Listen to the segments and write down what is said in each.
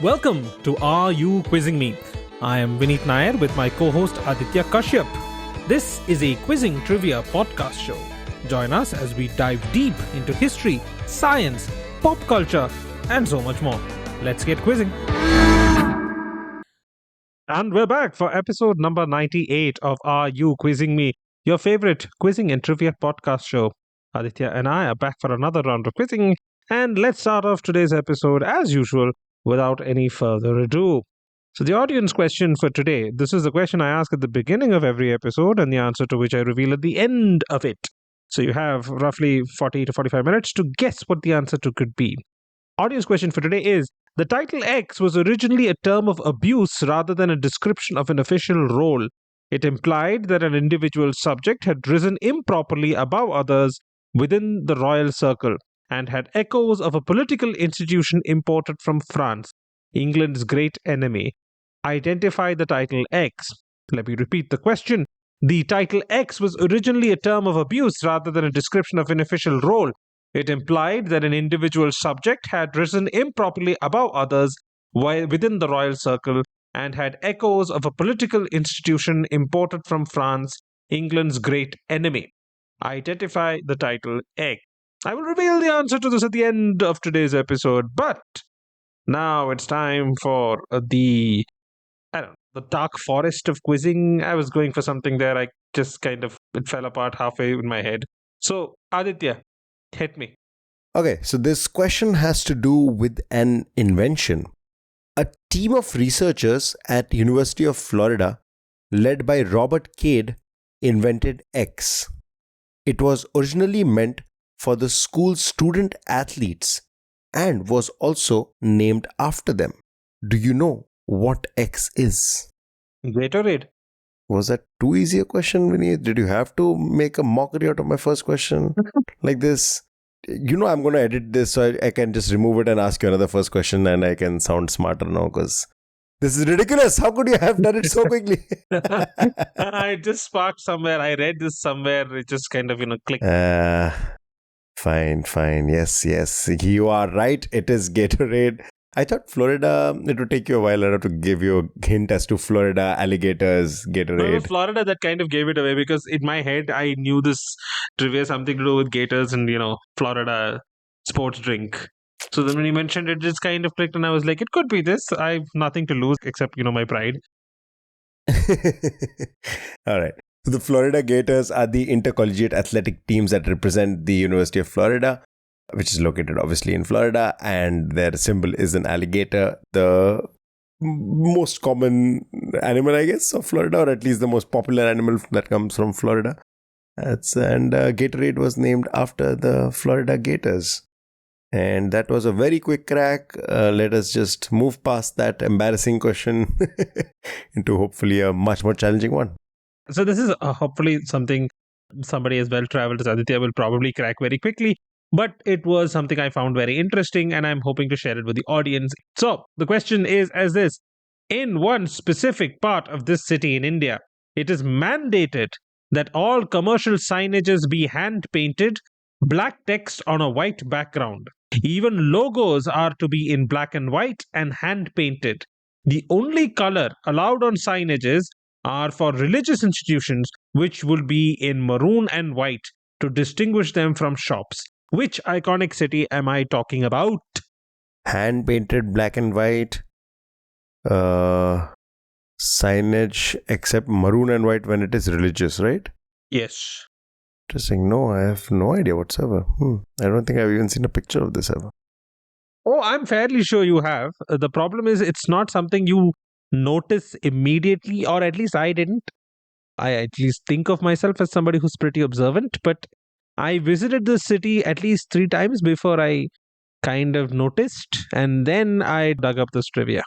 Welcome to Are You Quizzing Me? I am Vineet Nair with my co-host Aditya Kashyap. This is a quizzing trivia podcast show. Join us as we dive deep into history, science, pop culture, and so much more. Let's get quizzing. And we're back for episode number 98 of Are You Quizzing Me? Your favorite quizzing and trivia podcast show. Aditya and I are back for another round of quizzing. And let's start off today's episode as usual without any further ado. So the audience question for today, this is the question I ask at the beginning of every episode and the answer to which I reveal at the end of it. So you have roughly 40 to 45 minutes to guess what the answer to could be. Audience question for today is, the title X was originally a term of abuse rather than a description of an official role. It implied that an individual subject had risen improperly above others within the royal circle and had echoes of a political institution imported from France, England's great enemy. Identify the title X. Let me repeat the question. The title X was originally a term of abuse rather than a description of an official role. It implied that an individual subject had risen improperly above others within the royal circle and had echoes of a political institution imported from France, England's great enemy. Identify the title X. I will reveal the answer to this at the end of today's episode, but now it's time for the dark forest of quizzing. I was going for something there. I just it fell apart halfway in my head. So, Aditya, hit me. Okay, so this question has to do with an invention. A team of researchers at University of Florida, led by Robert Cade, invented X. It was originally meant for the school's student athletes and was also named after them. Do you know what X is? Gatorade. Was that too easy a question, Vinny? Did you have to make a mockery out of my first question like this? You know, I'm going to edit this so I can just remove it and ask you another first question and I can sound smarter now because this is ridiculous. How could you have done it so quickly? It just sparked somewhere. I read this somewhere. It just clicked. Fine. Yes. You are right. It is Gatorade. I thought Florida, it would take you a while. I'd have to give you a hint as to Florida, alligators, Gatorade. No, Florida, that kind of gave it away because in my head, I knew this trivia something to do with gators and, Florida sports drink. So then when you mentioned it, just kind of clicked and I was like, it could be this. I have nothing to lose except, my pride. All right. So the Florida Gators are the intercollegiate athletic teams that represent the University of Florida, which is located obviously in Florida, and their symbol is an alligator, the most common animal, I guess, of Florida, or at least the most popular animal that comes from Florida. Gatorade was named after the Florida Gators. And that was a very quick crack. Let us just move past that embarrassing question into hopefully a much more challenging one. So this is hopefully something somebody as well traveled as Aditya will probably crack very quickly. But it was something I found very interesting and I'm hoping to share it with the audience. So the question is as this. In one specific part of this city in India, it is mandated that all commercial signages be hand-painted, black text on a white background. Even logos are to be in black and white and hand-painted. The only color allowed on signages are for religious institutions, which will be in maroon and white to distinguish them from shops. Which iconic city am I talking about? Hand-painted black and white signage except maroon and white when it is religious, right? Yes. Interesting. No, I have no idea whatsoever. I don't think I've even seen a picture of this ever. Oh, I'm fairly sure you have. The problem is it's not something you notice immediately, or at least I didn't. I at least think of myself as somebody who's pretty observant, but I visited the city at least 3 times before I kind of noticed, and then I dug up this trivia.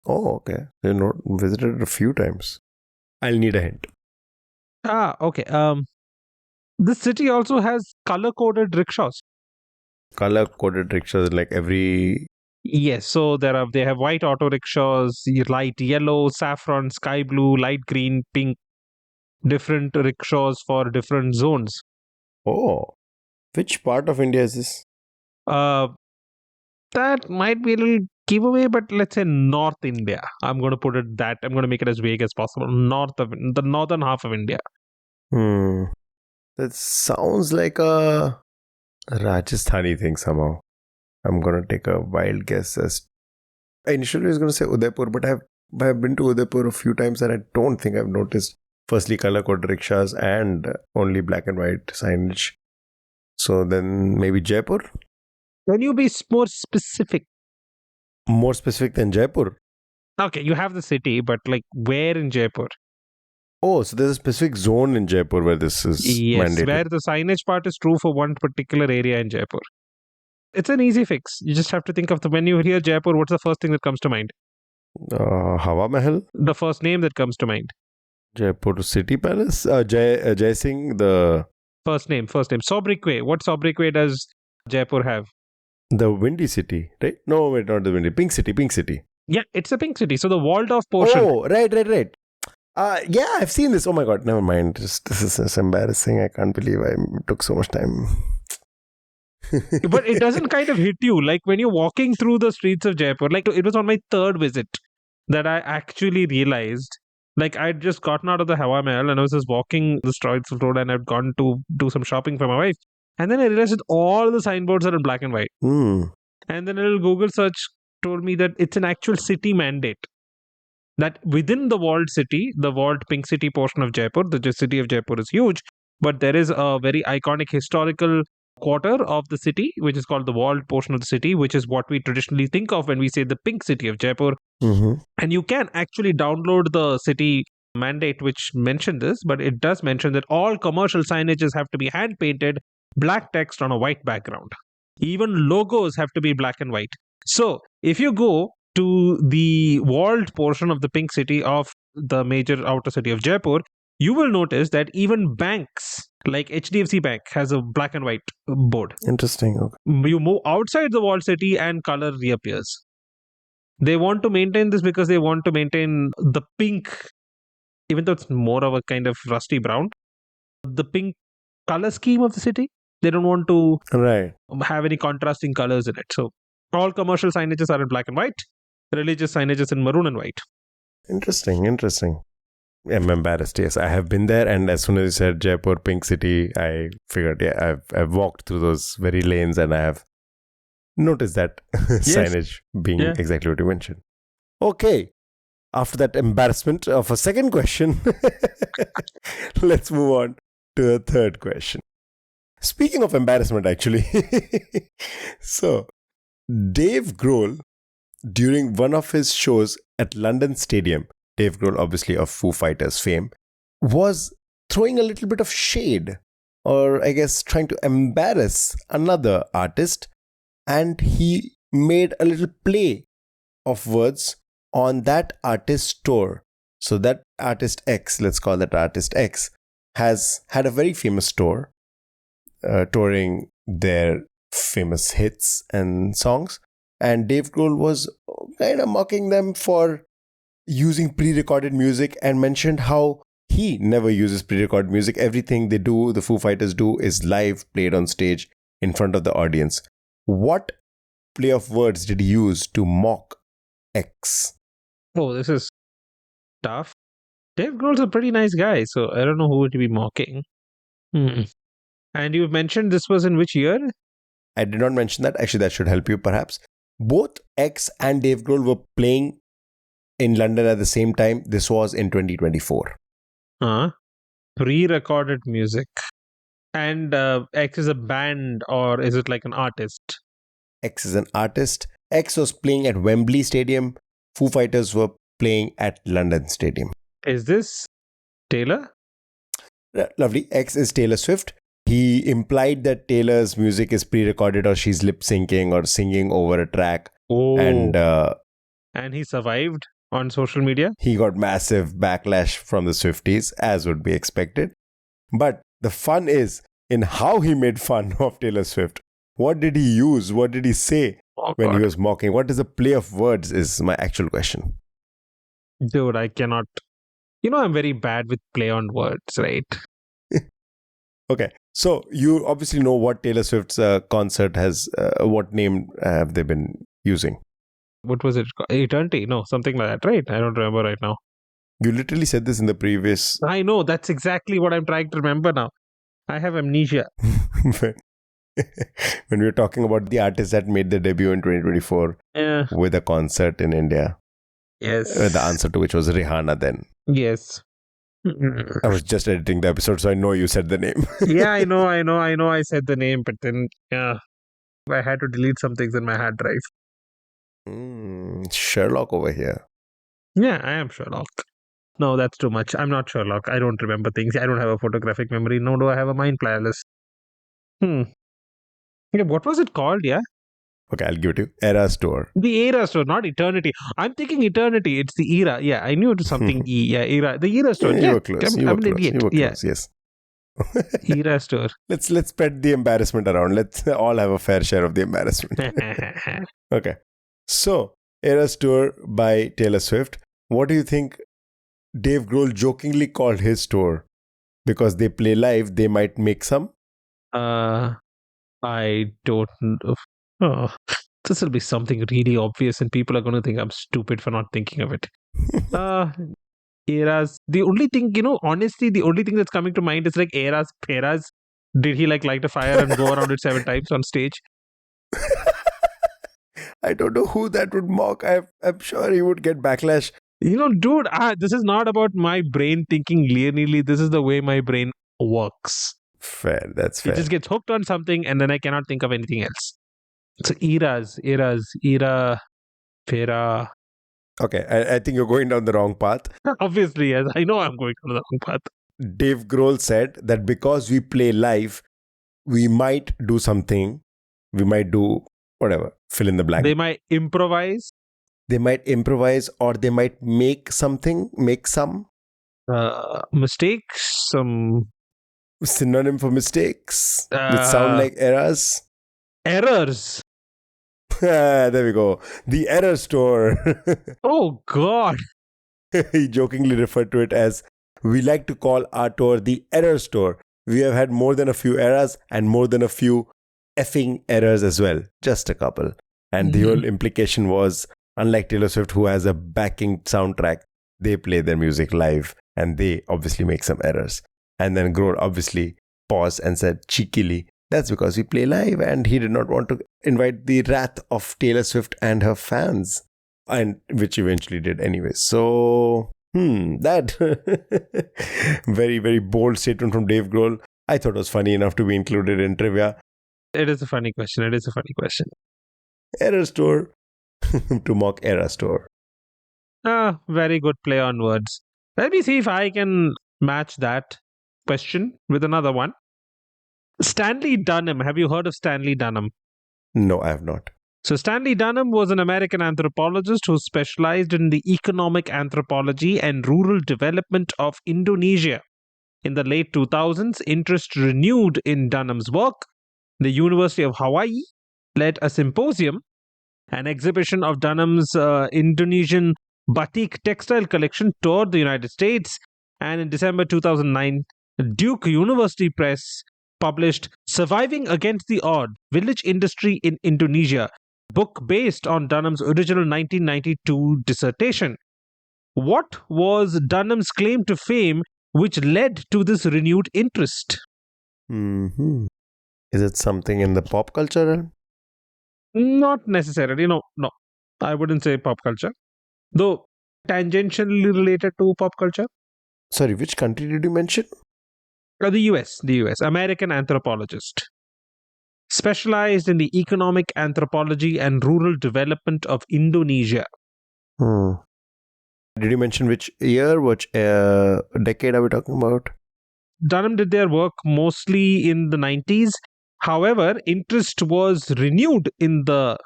Oh, okay. You visited it a few times. I'll need a hint. Okay. This city also has color-coded rickshaws. Color-coded rickshaws, like every... Yes, so they have white auto rickshaws, light yellow, saffron, sky blue, light green, pink, different rickshaws for different zones. Oh, which part of India is this? That might be a little giveaway, but let's say North India. I'm going to put it that. I'm going to make it as vague as possible. The northern half of India. That sounds like a Rajasthani thing somehow. I'm going to take a wild guess. I initially was going to say Udaipur, but I've been to Udaipur a few times and I don't think I've noticed firstly color-coded rickshaws and only black and white signage. So then maybe Jaipur? Can you be more specific? More specific than Jaipur? Okay, you have the city, but like where in Jaipur? Oh, so there's a specific zone in Jaipur where this is Yes, mandated. where the signage part is true for one particular area in Jaipur. It's an easy fix. You just have to think of when you hear Jaipur, what's the first thing that comes to mind? Hawa Mahal? The first name that comes to mind. Jaipur City Palace? Jai Singh, the... First name. Sobriquet. What sobriquet does Jaipur have? The Windy City, right? No, wait, not the Windy. Pink City. Yeah, it's a pink city. So the walled off portion. Oh, right. Yeah, I've seen this. Oh my God, never mind. This is embarrassing. I can't believe I took so much time. But it doesn't kind of hit you. Like when you're walking through the streets of Jaipur, like it was on my third visit that I actually realized, like I'd just gotten out of the Hawa Mahal and I was just walking the streets of road and I'd gone to do some shopping for my wife. And then I realized that all the signboards are in black and white. And then a little Google search told me that it's an actual city mandate. That within the walled city, the walled pink city portion of Jaipur, the city of Jaipur is huge, but there is a very iconic historical quarter of the city, which is called the walled portion of the city, which is what we traditionally think of when we say the pink city of Jaipur. And you can actually download the city mandate, which mentioned this, but it does mention that all commercial signages have to be hand painted, black text on a white background. Even logos have to be black and white. So if you go to the walled portion of the pink city of the major outer city of Jaipur, you will notice that even banks like HDFC Bank has a black and white board. Interesting. Okay. You move outside the walled city and color reappears. They want to maintain this because they want to maintain the pink, even though it's more of a kind of rusty brown, the pink color scheme of the city. They don't want to have any contrasting colors in it. So all commercial signages are in black and white. Religious signages in maroon and white. Interesting. I'm embarrassed. Yes, I have been there, and as soon as you said Jaipur Pink City, I figured, I've walked through those very lanes, and I have noticed that signage being exactly what you mentioned. Okay, after that embarrassment of a second question, let's move on to a third question. Speaking of embarrassment, actually, so Dave Grohl, during one of his shows at London Stadium, Dave Grohl, obviously of Foo Fighters fame, was throwing a little bit of shade, or I guess trying to embarrass another artist, and he made a little play of words on that artist's tour. So that artist X, let's call that artist X, has had a very famous tour, touring their famous hits and songs. And Dave Grohl was kind of mocking them for using pre-recorded music and mentioned how he never uses pre-recorded music. Everything they do, the Foo Fighters do, is live, played on stage in front of the audience. What play of words did he use to mock X? Oh, this is tough. Dave Grohl's a pretty nice guy, so I don't know who would be mocking. And you mentioned this was in which year? I did not mention that. Actually, that should help you perhaps. Both X and Dave Grohl were playing in London at the same time. This was in 2024. Pre-recorded music. And X is a band, or is it like an artist? X is an artist. X was playing at Wembley Stadium. Foo Fighters were playing at London Stadium. Is this Taylor? Lovely. X is Taylor Swift. He implied that Taylor's music is pre-recorded, or she's lip-syncing or singing over a track. Oh. And he survived on social media? He got massive backlash from the Swifties, as would be expected. But the fun is in how he made fun of Taylor Swift. What did he use? What did he say when he was mocking? What is the play of words is my actual question. Dude, I cannot. I'm very bad with play on words, right? Okay. So you obviously know what Taylor Swift's concert has, what name have they been using? what was it? Eternity? No, something like that, right? I don't remember right now. You literally said this in the previous. I know, that's exactly what I'm trying to remember now. I have amnesia. When we were talking about the artists that made their debut in 2024 Yeah. with a concert in India, Yes. the answer to which was Rihanna then. Yes. I was just editing the episode, so I know you said the name. Yeah, I know. I said the name, but then, yeah, I had to delete some things in my hard drive. Sherlock over here. Yeah, I am Sherlock. No, that's too much. I'm not Sherlock. I don't remember things. I don't have a photographic memory, nor do I have a mind palace. Yeah, what was it called? Yeah, Okay, I'll give it to you. Eras Tour. the era store, not eternity. I'm thinking eternity. It's the era. Yeah, I knew it was something E. Yeah, era. The era store. You Yeah, were close. I'm You were an close. idiot. You were Yeah, close. Yes. era store. Let's spread the embarrassment around. Let's all have a fair share of the embarrassment. Okay. So, Eras Tour by Taylor Swift. What do you think Dave Grohl jokingly called his tour? Because they play live, they might make some. I don't know. Oh, this will be something really obvious, and people are going to think I'm stupid for not thinking of it. Eras. The only thing, honestly, the only thing that's coming to mind is like eras, peras. Did he like light a fire and go around it 7 times on stage? I don't know who that would mock. I'm sure he would get backlash. Dude, this is not about my brain thinking linearly. This is the way my brain works. Fair, that's fair. It just gets hooked on something and then I cannot think of anything else. So era, pera. Okay, I think you're going down the wrong path. Obviously, yes. I know I'm going on the wrong path. Dave Grohl said that because we play live, we might do something. We might do whatever, fill in the blank. They might improvise. They might improvise or they might make something, make some. Mistakes, some Synonym for mistakes, which sound like errors. errors. There we go. The error store. Oh, God. He jokingly referred to it as, we like to call our tour the error store. We have had more than a few errors and more than a few effing errors as well. Just a couple. And the whole implication was, unlike Taylor Swift, who has a backing soundtrack, they play their music live and they obviously make some errors. And then Grohl obviously paused and said, cheekily, that's because we play live, and he did not want to invite the wrath of Taylor Swift and her fans, and which eventually did anyway. So, that very, very bold statement from Dave Grohl, I thought was funny enough to be included in trivia. It is a funny question. Error store to mock Error store. Very good play on words. Let me see if I can match that question with another one. Stanley Dunham. Have you heard of Stanley Dunham? No, I have not. So Stanley Dunham was an American anthropologist who specialized in the economic anthropology and rural development of Indonesia. In the late 2000s, interest renewed in Dunham's work. The University of Hawaii led a symposium, an exhibition of Dunham's Indonesian batik textile collection toured the United States, and in December 2009, Duke University Press published Surviving Against the Odd, Village Industry in Indonesia, book based on Dunham's original 1992 dissertation. What was Dunham's claim to fame which led to this renewed interest? Is it something in the pop culture realm? Not necessarily, no. I wouldn't say pop culture, though tangentially related to pop culture. Sorry, which country did you mention? The US, American anthropologist. Specialized in the economic anthropology and rural development of Indonesia. Did you mention which year, which decade are we talking about? Dunham did their work mostly in the 90s. However, interest was renewed in the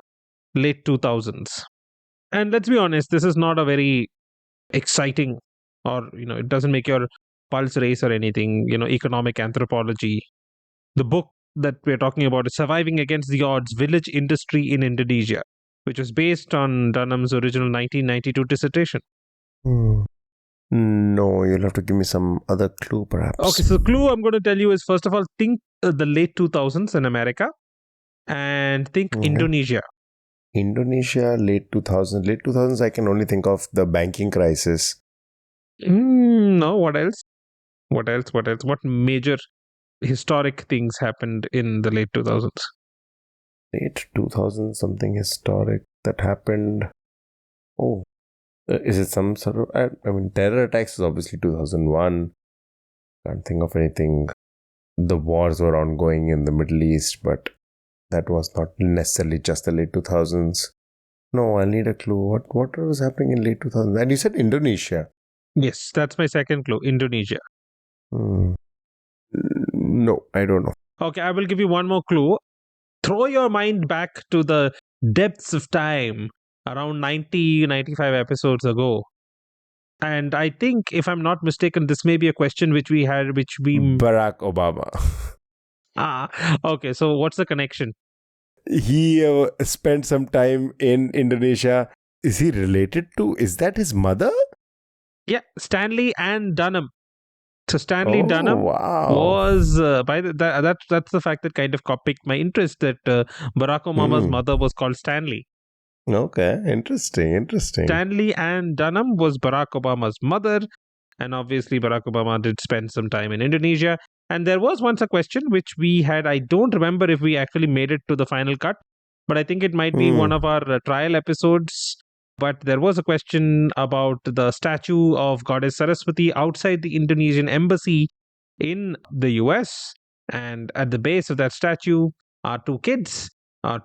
late 2000s. And let's be honest, this is not a very exciting, or, it doesn't make your pulse race or anything, economic anthropology. The book that we're talking about is Surviving Against the Odds, Village Industry in Indonesia, which was based on Dunham's original 1992 dissertation. No, you'll have to give me some other clue perhaps. Okay, so the clue I'm going to tell you is, first of all, think the late 2000s in America and think Indonesia. Indonesia, late 2000s. Late 2000s, I can only think of the banking crisis. No, what else? What else? What else? What major historic things happened in the late 2000s? Late 2000s, something historic that happened. Oh, is it some sort of. I mean, terror attacks is obviously 2001. Can't think of anything. The wars were ongoing in the Middle East, but that was not necessarily just the late 2000s. No, I need a clue. What was happening in late 2000s? And you said Indonesia. Yes, that's my second clue. Indonesia. Hmm. No, I don't know. Okay, I will give you one more clue. Throw your mind back to the depths of time around 90, 95 episodes ago. And I think, if I'm not mistaken, this may be a question which we had, which we. Barack Obama. Okay, so what's the connection? He spent some time in Indonesia. Is he related to? Is that his mother? Yeah, Stanley and Dunham. So Stanley Oh, Dunham wow. was that's the fact that kind of piqued my interest, that Barack Obama's mother was called Stanley. Okay, interesting. Stanley Ann Dunham was Barack Obama's mother, and obviously Barack Obama did spend some time in Indonesia. And there was once a question which we had. I don't remember if we actually made it to the final cut, but I think it might be one of our trial episodes. But there was a question about the statue of Goddess Saraswati outside the Indonesian embassy in the US. And at the base of that statue are two kids,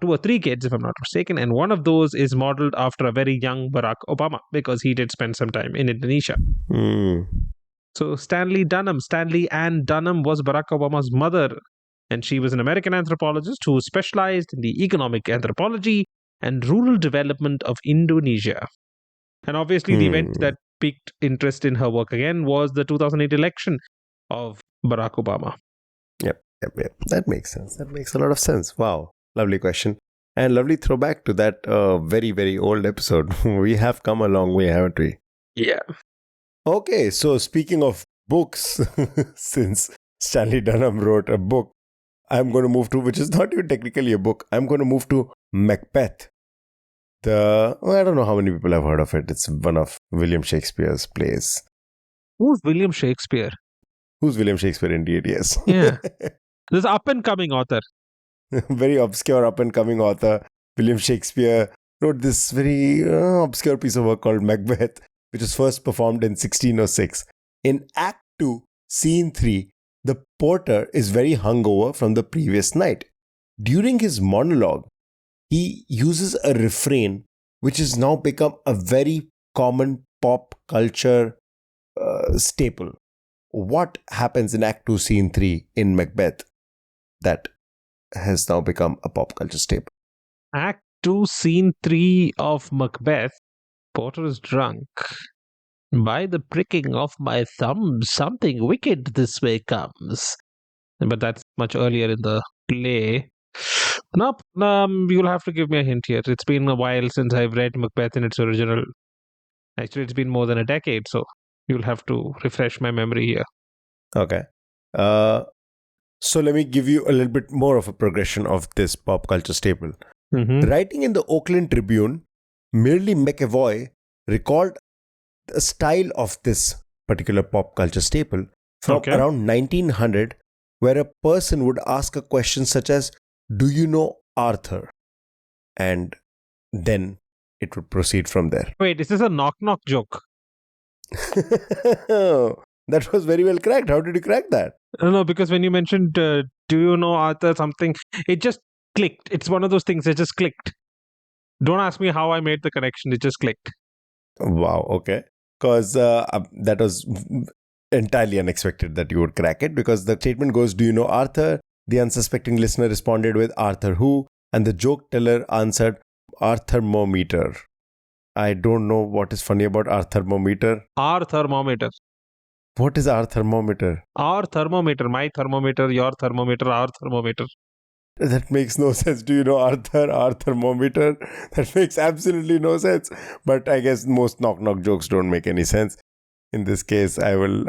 two or three kids, if I'm not mistaken. And one of those is modeled after a very young Barack Obama, because he did spend some time in Indonesia. So Stanley Ann Dunham was Barack Obama's mother. And she was an American anthropologist who specialized in the economic anthropology and rural development of Indonesia. And obviously, the event that piqued interest in her work again was the 2008 election of Barack Obama. Yep. That makes sense. That makes a lot of sense. Wow. Lovely question. And lovely throwback to that very, very old episode. We have come a long way, haven't we? Yeah. Okay, so speaking of books, since Stanley Dunham wrote a book, I'm going to move to, which is not even technically a book, I'm going to move to Macbeth. I don't know how many people have heard of it. It's one of William Shakespeare's plays. Who's William Shakespeare? Who's William Shakespeare, indeed, yes. Yeah. This up-and-coming author. Very obscure up-and-coming author. William Shakespeare wrote this very obscure piece of work called Macbeth, which was first performed in 1606. In Act 2, Scene 3, the porter is very hungover from the previous night. During his monologue, he uses a refrain which has now become a very common pop culture staple. What happens in Act 2, Scene 3 in Macbeth that has now become a pop culture staple? Act 2, Scene 3 of Macbeth. Porter is drunk. By the pricking of my thumb, something wicked this way comes. But that's much earlier in the play. Nope. You'll have to give me a hint here. It's been a while since I've read Macbeth in its original. Actually, it's been more than a decade, so you'll have to refresh my memory here. Okay. So let me give you a little bit more of a progression of this pop culture staple. Writing in the Oakland Tribune, Merle McAvoy recalled the style of this particular pop culture staple from around 1900, where a person would ask a question such as, "Do you know Arthur?" And then it would proceed from there. Wait, is this a knock-knock joke? That was very well cracked. How did you crack that? No, because when you mentioned, "Do you know Arthur?" something, it just clicked. It's one of those things that just clicked. Don't ask me how I made the connection. It just clicked. Wow, okay. Because that was entirely unexpected that you would crack it, because the statement goes, "Do you know Arthur?" The unsuspecting listener responded with, "Arthur who?" And the joke teller answered, "Our thermometer." I don't know what is funny about our thermometer. Our thermometer. What is our thermometer? Our thermometer. My thermometer, your thermometer, our thermometer. That makes no sense. Do you know Arthur, our thermometer? That makes absolutely no sense. But I guess most knock-knock jokes don't make any sense. In this case, I will,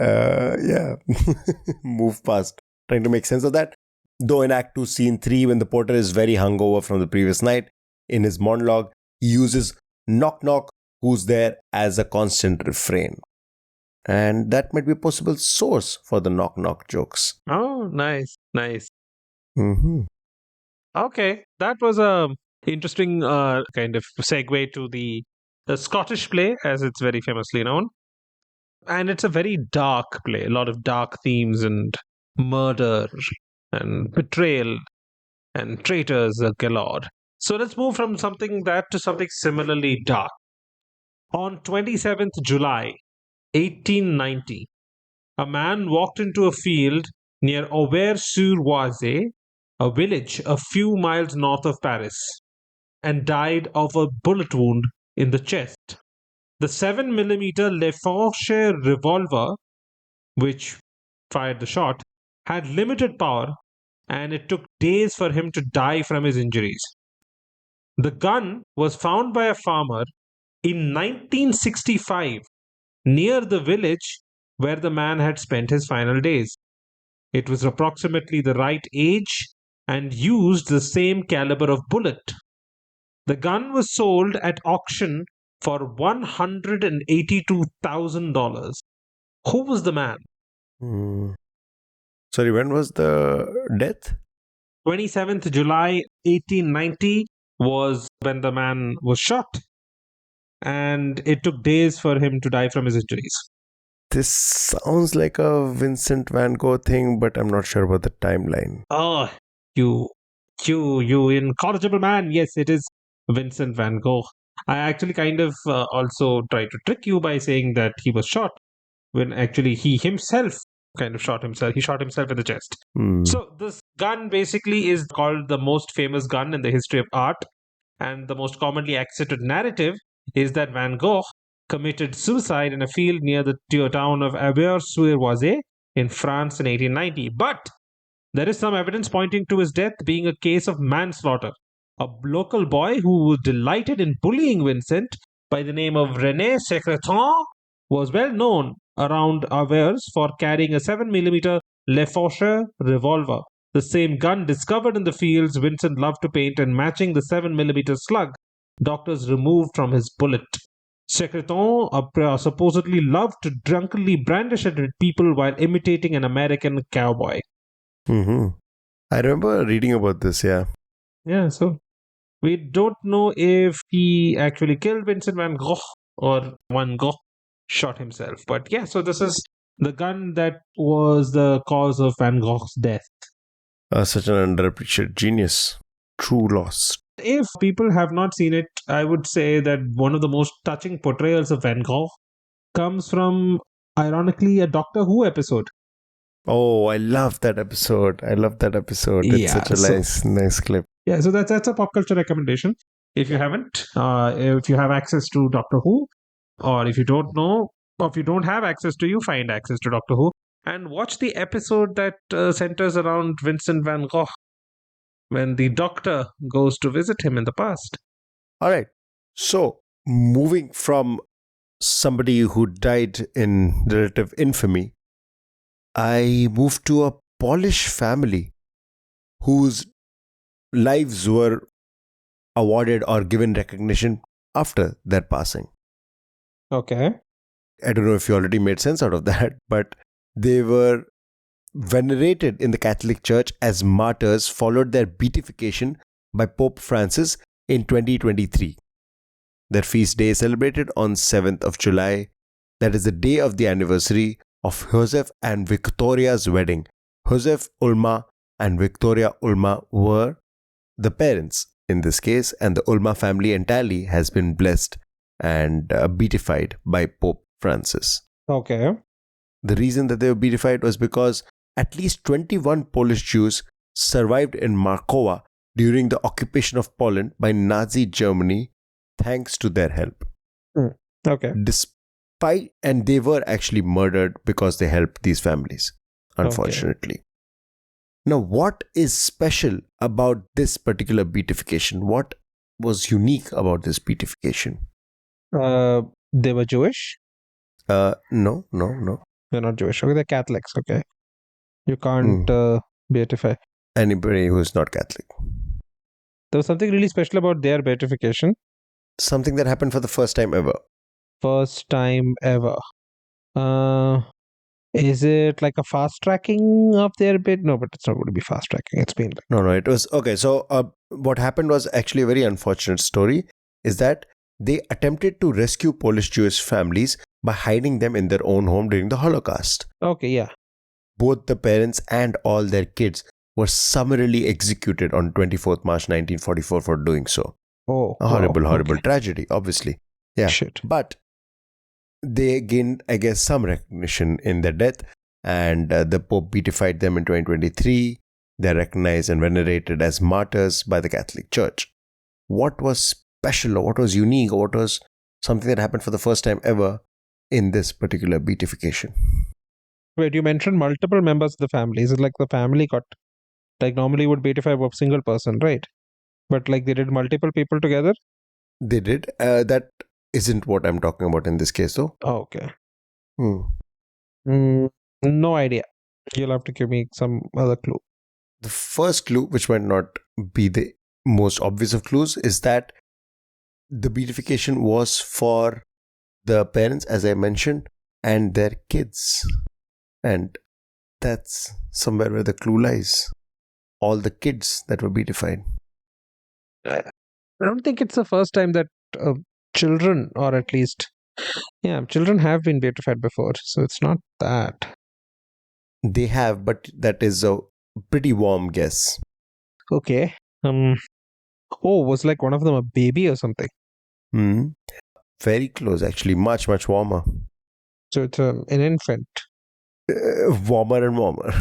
move past trying to make sense of that. Though in Act 2, Scene 3, when the porter is very hungover from the previous night, in his monologue, he uses knock knock, who's there as a constant refrain. And that might be a possible source for the knock knock jokes. Oh, nice, nice. Mm-hmm. Okay, that was a interesting kind of segue to the Scottish play, as it's very famously known. And it's a very dark play, a lot of dark themes and murder and betrayal and traitors galore. So let's move from something that to something similarly dark. On 27th July 1890, a man walked into a field near Auvers-sur-Oise, a village a few miles north of Paris, and died of a bullet wound in the chest. The 7 millimeter Lefauche revolver, which fired the shot, had limited power, and it took days for him to die from his injuries. The gun was found by a farmer in 1965 near the village where the man had spent his final days. It was approximately the right age and used the same caliber of bullet. The gun was sold at auction for $182,000. Who was the man? Mm. Sorry, when was the death? 27th July 1890 was when the man was shot, and it took days for him to die from his injuries. This sounds like a Vincent van Gogh thing, but I'm not sure about the timeline. Oh, you incorrigible man. Yes, it is Vincent van Gogh. I actually kind of also tried to trick you by saying that he was shot when actually he himself kind of shot himself. He shot himself in the chest. Hmm. So this gun basically is called the most famous gun in the history of art, and the most commonly accepted narrative is that Van Gogh committed suicide in a field near the town of Auvers-sur-Oise in France in 1890. But there is some evidence pointing to his death being a case of manslaughter. A local boy who delighted in bullying Vincent by the name of René Secretan was well known around Auvers for carrying a 7 millimeter Lefauche revolver, the same gun discovered in the fields Vincent loved to paint and matching the 7 millimeter slug doctors removed from his bullet. Secretan supposedly loved to drunkenly brandish it at people while imitating an American cowboy. Mm-hmm. I remember reading about this, yeah. Yeah, so we don't know if he actually killed Vincent van Gogh or Van Gogh shot himself. But yeah, so this is the gun that was the cause of Van Gogh's death. Such an underappreciated genius. True loss. If people have not seen it, I would say that one of the most touching portrayals of Van Gogh comes from, ironically, a Doctor Who episode. Oh, I love that episode. It's Yeah, such a so- nice clip. Yeah, so that's a pop culture recommendation. If you haven't, if you have access to Doctor Who, or if you don't know, or if you don't have access to, you find access to Doctor Who and watch the episode that centers around Vincent van Gogh when the doctor goes to visit him in the past. All right. So, moving from somebody who died in relative infamy, I moved to a Polish family whose lives were awarded or given recognition after their passing. Okay. I don't know if you already made sense out of that, but they were venerated in the Catholic Church as martyrs, followed their beatification by Pope Francis in 2023. Their feast day is celebrated on 7th of July. That is the day of the anniversary of Joseph and Victoria's wedding. Joseph Ulma and Victoria Ulma were the parents in this case, and the Ulma family entirely has been blessed and beatified by Pope Francis. Okay. The reason that they were beatified was because at least 21 Polish Jews survived in Markowa during the occupation of Poland by Nazi Germany thanks to their help. Okay. And they were actually murdered because they helped these families, unfortunately. Okay. Now, what is special about this particular beatification? What was unique about this beatification? They were Jewish? No. They're not Jewish. Okay, they're Catholics. Okay. You can't beatify anybody who's not Catholic. There was something really special about their beatification. Something that happened for the first time ever. First time ever. Uh, is it like a fast tracking of their bit? No, but it's not going to be fast tracking. It's been like No, it was okay. So, what happened was actually a very unfortunate story. Is that they attempted to rescue Polish Jewish families by hiding them in their own home during the Holocaust. okay, yeah. Both the parents and all their kids were summarily executed on 24th March 1944 for doing so. Oh, A horrible, wow. horrible Okay. tragedy, obviously. Yeah. Shit. But they gained, I guess, some recognition in their death, and the Pope beatified them in 2023. They're recognized and venerated as martyrs by the Catholic Church. What was special, or what was unique, or what was something that happened for the first time ever in this particular beatification? Wait, you mentioned multiple members of the family. Is it like the family got, like normally would beatify a single person, right? But like they did multiple people together? They did. That isn't what I'm talking about in this case, though. Oh, okay. Hmm. No idea. You'll have to give me some other clue. The first clue, which might not be the most obvious of clues, is that the beatification was for the parents, as I mentioned, and their kids. And that's somewhere where the clue lies. All the kids that were beatified. I don't think it's the first time that children, or at least, yeah, children have been beatified before. So it's not that. They have, but that is a pretty warm guess. Okay. Was like one of them a baby or something? Hmm. Very close, actually. Much, much warmer. So it's an infant. Warmer and warmer.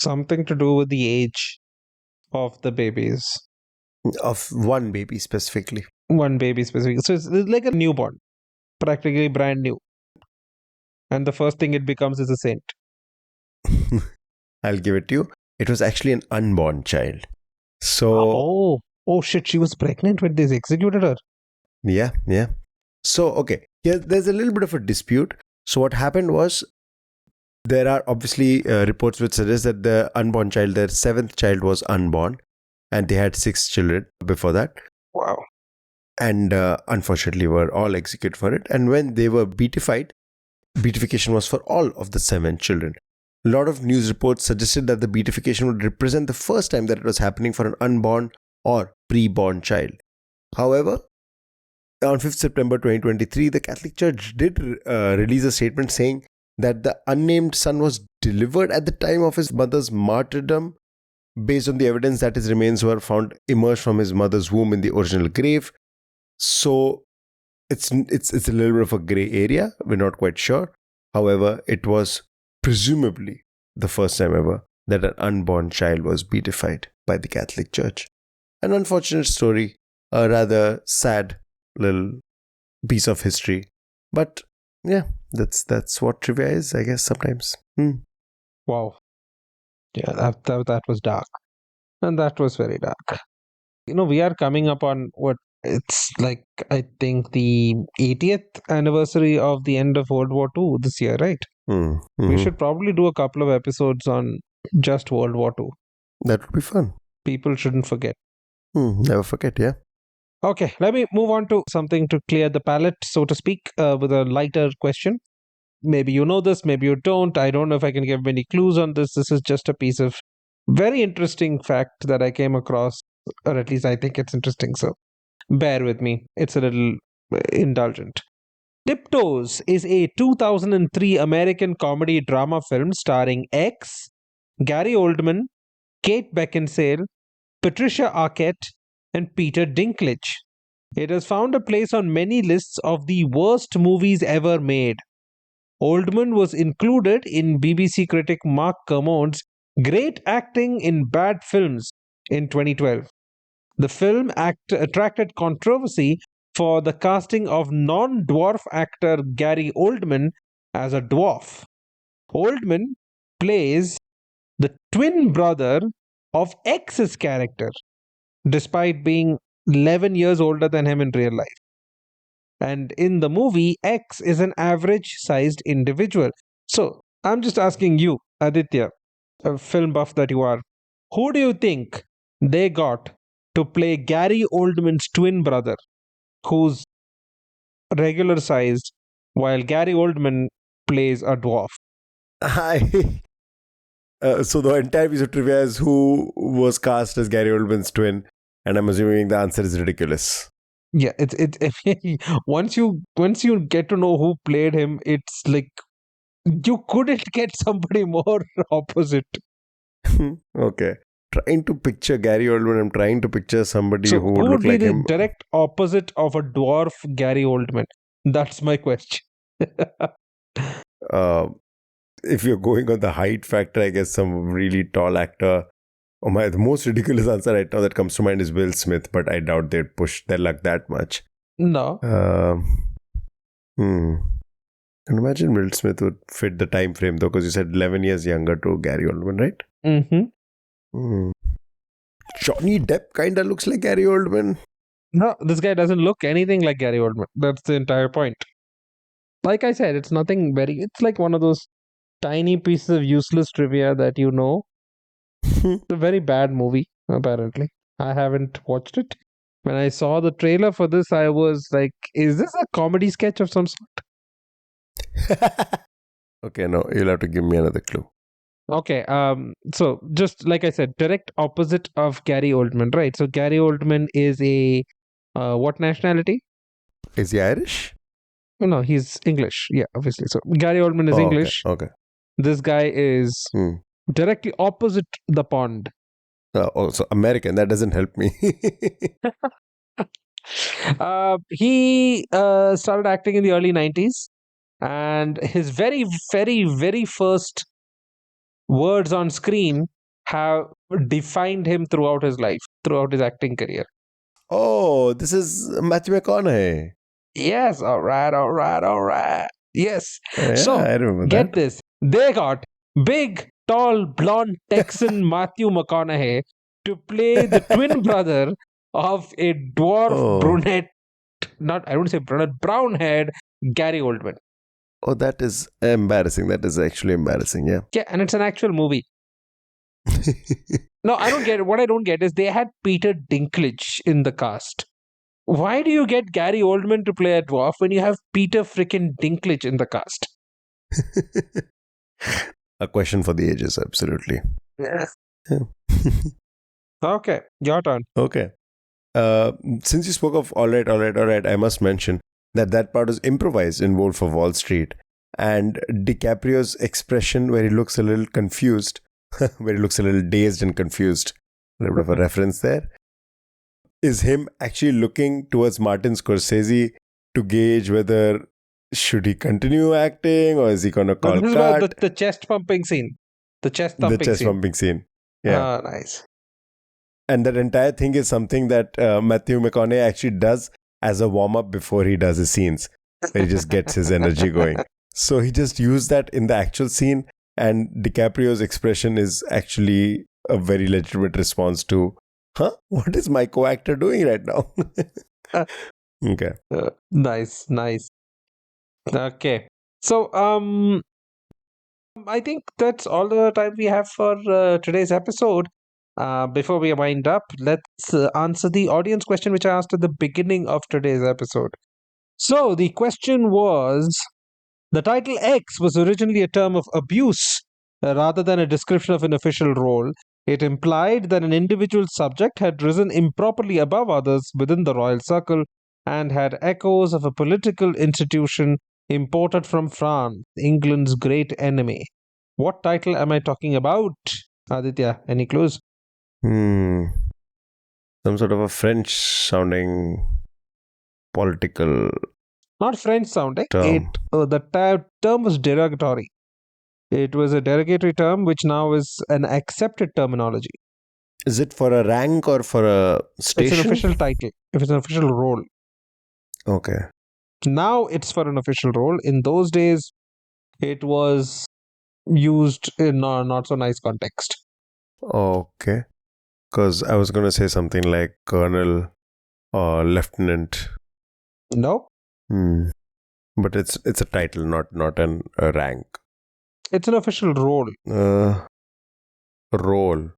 Something to do with the age of the babies. Of one baby specifically. One baby specific. So it's like a newborn, practically brand new. And the first thing it becomes is a saint. I'll give it to you. It was actually an unborn child. So, Oh shit, she was pregnant when they executed her. yeah. So, okay. Yeah, there's a little bit of a dispute. So, what happened was there are obviously reports which suggest that the unborn child, their seventh child, was unborn, and they had 6 children before that. Wow. And unfortunately were all executed for it. And when they were beatified, beatification was for all of the 7 children. A lot of news reports suggested that the beatification would represent the first time that it was happening for an unborn or pre-born child. However, on 5th September 2023, the Catholic Church did release a statement saying that the unnamed son was delivered at the time of his mother's martyrdom based on the evidence that his remains were found immersed from his mother's womb in the original grave. So it's a little bit of a gray area. We're not quite sure. However, it was presumably the first time ever that an unborn child was beatified by the Catholic Church. An unfortunate story, a rather sad little piece of history. But yeah, that's what trivia is, I guess, sometimes. Wow. Yeah, that was dark. And that was very dark. We are coming up on what it's like, I think the 80th anniversary of the end of World War II this year, right? Mm-hmm. We should probably do a couple of episodes on just World War II. That would be fun. People shouldn't forget. Never forget, yeah. Okay, let me move on to something to clear the palate, so to speak, with a lighter question. Maybe you know this, maybe you don't. I don't know if I can give any clues on this. This is just a piece of very interesting fact that I came across, or at least I think it's interesting. So bear with me. It's a little indulgent. Tiptoes is a 2003 American comedy drama film starring X, Gary Oldman, Kate Beckinsale, Patricia Arquette, and Peter Dinklage. It has found a place on many lists of the worst movies ever made. Oldman was included in BBC critic Mark Kermode's Great Acting in Bad Films in 2012. The film attracted controversy for the casting of non-dwarf actor Gary Oldman as a dwarf. Oldman plays the twin brother of X's character, despite being 11 years older than him in real life. And in the movie, X is an average sized individual. So I'm just asking you, Aditya, a film buff that you are, who do you think they got to play Gary Oldman's twin brother, who's regular sized, while Gary Oldman plays a dwarf. I so the entire piece of trivia is who was cast as Gary Oldman's twin, and I'm assuming the answer is ridiculous. Yeah, once you get to know who played him, it's like you couldn't get somebody more opposite. Okay. Trying to picture Gary Oldman, I'm trying to picture somebody So who would who would look be like the him. direct opposite of a dwarf Gary Oldman? That's my question. Uh, if you're going on the height factor, I guess some really tall actor. Oh my, the most ridiculous answer right now that comes to mind is Will Smith, but I doubt they'd push their luck that much. No. And imagine Will Smith would fit the time frame though, because you said 11 years younger to Gary Oldman, right? Mm-hmm. Johnny Depp kind of looks like Gary Oldman. No, this guy doesn't look anything like Gary Oldman. That's the entire point. Like I said, it's nothing very. It's like one of those tiny pieces of useless trivia that you know. It's a very bad movie, apparently. I haven't watched it. When I saw the trailer for this, I was like, is this a comedy sketch of some sort? Okay, no, you'll have to give me another clue. Okay, so just like I said, direct opposite of Gary Oldman, right? So Gary Oldman is a what nationality? Is he Irish? Oh, no, he's English. Yeah, obviously. So Gary Oldman is Oh, English. okay. This guy is Hmm. directly opposite the pond. So American. That doesn't help me. He started acting in the early 90s, and his very, very, very first words on screen have defined him throughout his life, throughout his acting career. Oh, this is Matthew McConaughey. Yes, all right, all right, all right. Yes. Yeah, So, I remember get that. this. They got big, tall, blonde Texan Matthew McConaughey to play the twin brother of a dwarf brunette, I don't say brunette, brown haired Gary Oldman. Oh, that is embarrassing. That is actually embarrassing, yeah. Yeah, and it's an actual movie. No, I don't get it. What I don't get is they had Peter Dinklage in the cast. Why do you get Gary Oldman to play a dwarf when you have Peter freaking Dinklage in the cast? A question for the ages, absolutely. Yes. Yeah. Okay, your turn. Okay. Since you spoke of all right, I must mention that part was improvised in Wolf of Wall Street. And DiCaprio's expression where he looks a little confused, where he looks a little dazed and confused, a little bit of a reference there, is him actually looking towards Martin Scorsese to gauge whether should he continue acting or is he going to call This is cut. about the chest pumping scene. The chest pumping scene. Yeah. Nice. And that entire thing is something that Matthew McConaughey actually does as a warm-up before he does his scenes. Where he just gets his energy going. So he just used that in the actual scene, and DiCaprio's expression is actually a very legitimate response to, what is my co-actor doing right now? Okay. Nice. Okay. So, I think that's all the time we have for today's episode. Before we wind up, let's answer the audience question which I asked at the beginning of today's episode. So the question was, the title X was originally a term of abuse rather than a description of an official role. It implied that an individual subject had risen improperly above others within the royal circle and had echoes of a political institution imported from France, England's great enemy. What title am I talking about? Aditya, any clues? Some sort of a French sounding political Not French sounding. term. The term was derogatory. It was a derogatory term which now is an accepted terminology. Is it for a rank or for a station? It's an official title. If it's an official role. Okay. Now it's for an official role. In those days, it was used in a not so nice context. Okay. Because I was going to say something like colonel or lieutenant. No. But it's a title, not a rank. It's an official role. Role.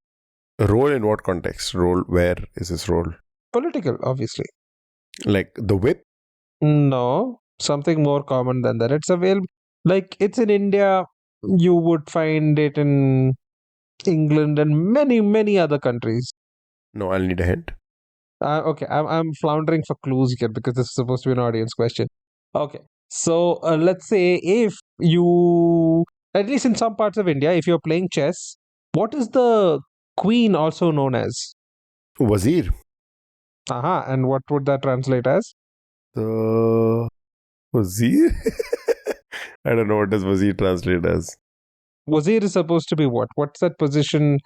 Role in what context? Role, where is his role? Political, obviously. Like the whip? No, something more common than that. It's available, like it's in India. You would find it in England and many, many other countries. No, I'll need a hint. Okay, I'm floundering for clues here because this is supposed to be an audience question. Okay, so let's say if you, at least in some parts of India, if you're playing chess, what is the queen also known as? Wazir. Aha, and what would that translate as? The Wazir? I don't know what does Wazir translate as. Wazir is supposed to be what? What's that position?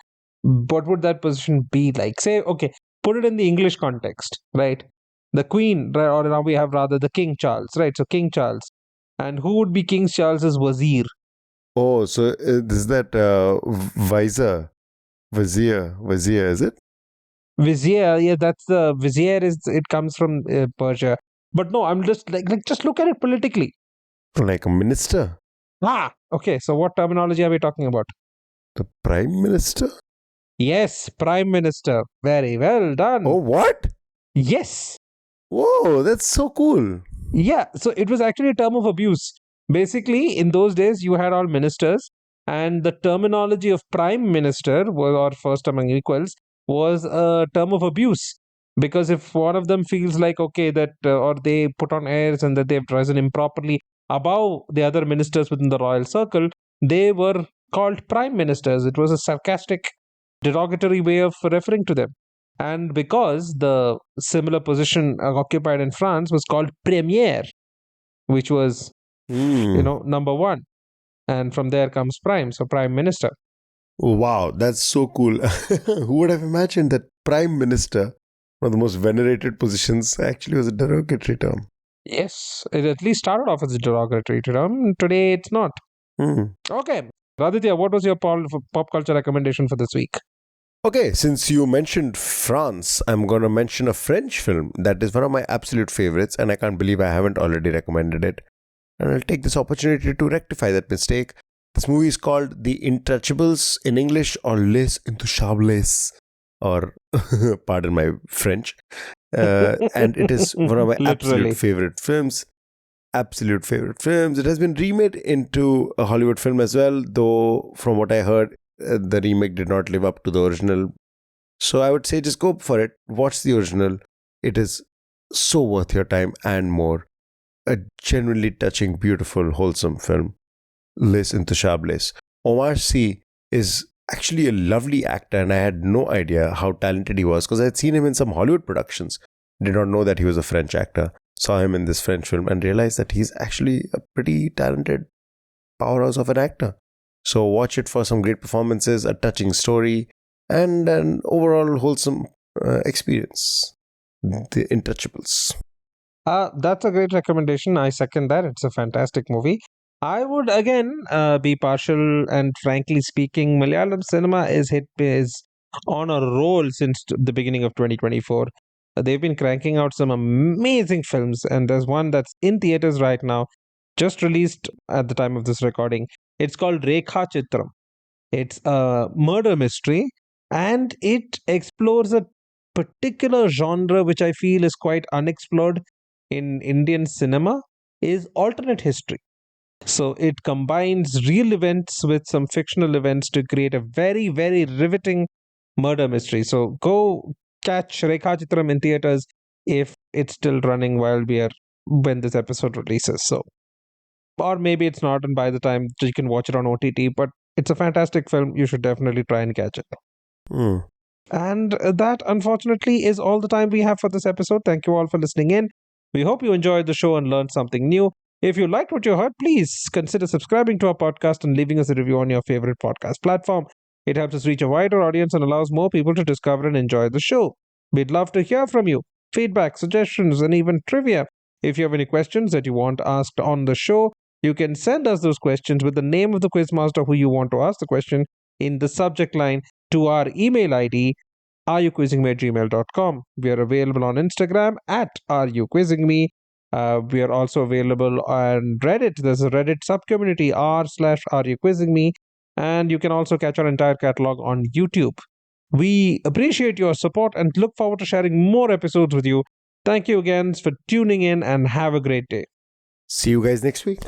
What would that position be like? Say, okay, put it in the English context, right? The Queen, right, or now we have rather the King Charles, right? So King Charles. And who would be King Charles's Wazir? Oh, so is that Vizier? Vizier, is it? Vizier, yeah, that's the Vizier is it comes from Persia. But no, I'm just like just look at it politically. Like a minister? Okay, so what terminology are we talking about? The prime minister? Yes, Prime Minister. Very well done. Oh, what? Yes. Whoa, that's so cool. Yeah, so it was actually a term of abuse. Basically, in those days, you had all ministers, and the terminology of prime minister was, or first among equals, was a term of abuse. Because if one of them feels like, okay, that, or they put on airs and that they've risen improperly above the other ministers within the royal circle, they were called prime ministers. It was a sarcastic, derogatory way of referring to them. And because the similar position occupied in France was called premier, which was, Hmm. number one. And from there comes prime, so prime minister. Wow, that's so cool. Who would have imagined that prime minister, one of the most venerated positions, actually was a derogatory term? Yes, it at least started off as a derogatory term. Today it's not. Hmm. Okay. Raditya, what was your pop culture recommendation for this week? Okay, since you mentioned France, I'm going to mention a French film that is one of my absolute favorites, and I can't believe I haven't already recommended it. And I'll take this opportunity to rectify that mistake. This movie is called The Intouchables in English, or Les Intouchables, or pardon my French. And it is one of my Literally. absolute favorite films. Absolute favorite films. It has been remade into a Hollywood film as well, though from what I heard, the remake did not live up to the original. So I would say just go for it. Watch the original. It is so worth your time and more. A genuinely touching, beautiful, wholesome film. Les Intouchables. Omar Sy is actually a lovely actor, and I had no idea how talented he was because I had seen him in some Hollywood productions. Did not know that he was a French actor. Saw him in this French film and realized that he's actually a pretty talented powerhouse of an actor. So watch it for some great performances, a touching story, and an overall wholesome experience. The Intouchables. That's a great recommendation. I second that. It's a fantastic movie. I would again be partial, and frankly speaking, Malayalam cinema is on a roll since the beginning of 2024. They've been cranking out some amazing films, and there's one that's in theaters right now, just released at the time of this recording. It's called Rekha Chitram. It's a murder mystery, and it explores a particular genre which I feel is quite unexplored in Indian cinema, is alternate history. So it combines real events with some fictional events to create a very, very riveting murder mystery. So go catch Rekha Chitram in theaters if it's still running when this episode releases. So, or maybe it's not, and by the time you can watch it on OTT. But it's a fantastic film. You should definitely try and catch it. Hmm. And that, unfortunately, is all the time we have for this episode. Thank you all for listening in. We hope you enjoyed the show and learned something new. If you liked what you heard, please consider subscribing to our podcast and leaving us a review on your favorite podcast platform. It helps us reach a wider audience and allows more people to discover and enjoy the show. We'd love to hear from you, feedback, suggestions, and even trivia. If you have any questions that you want asked on the show, you can send us those questions with the name of the quizmaster who you want to ask the question in the subject line to our email ID, areyoukquizzingme@gmail.com. We are available on Instagram at areyoukquizzingme. We are also available on Reddit. There's a Reddit subcommunity, r/areyoukquizzingme. And you can also catch our entire catalog on YouTube. We appreciate your support and look forward to sharing more episodes with you. Thank you again for tuning in and have a great day. See you guys next week.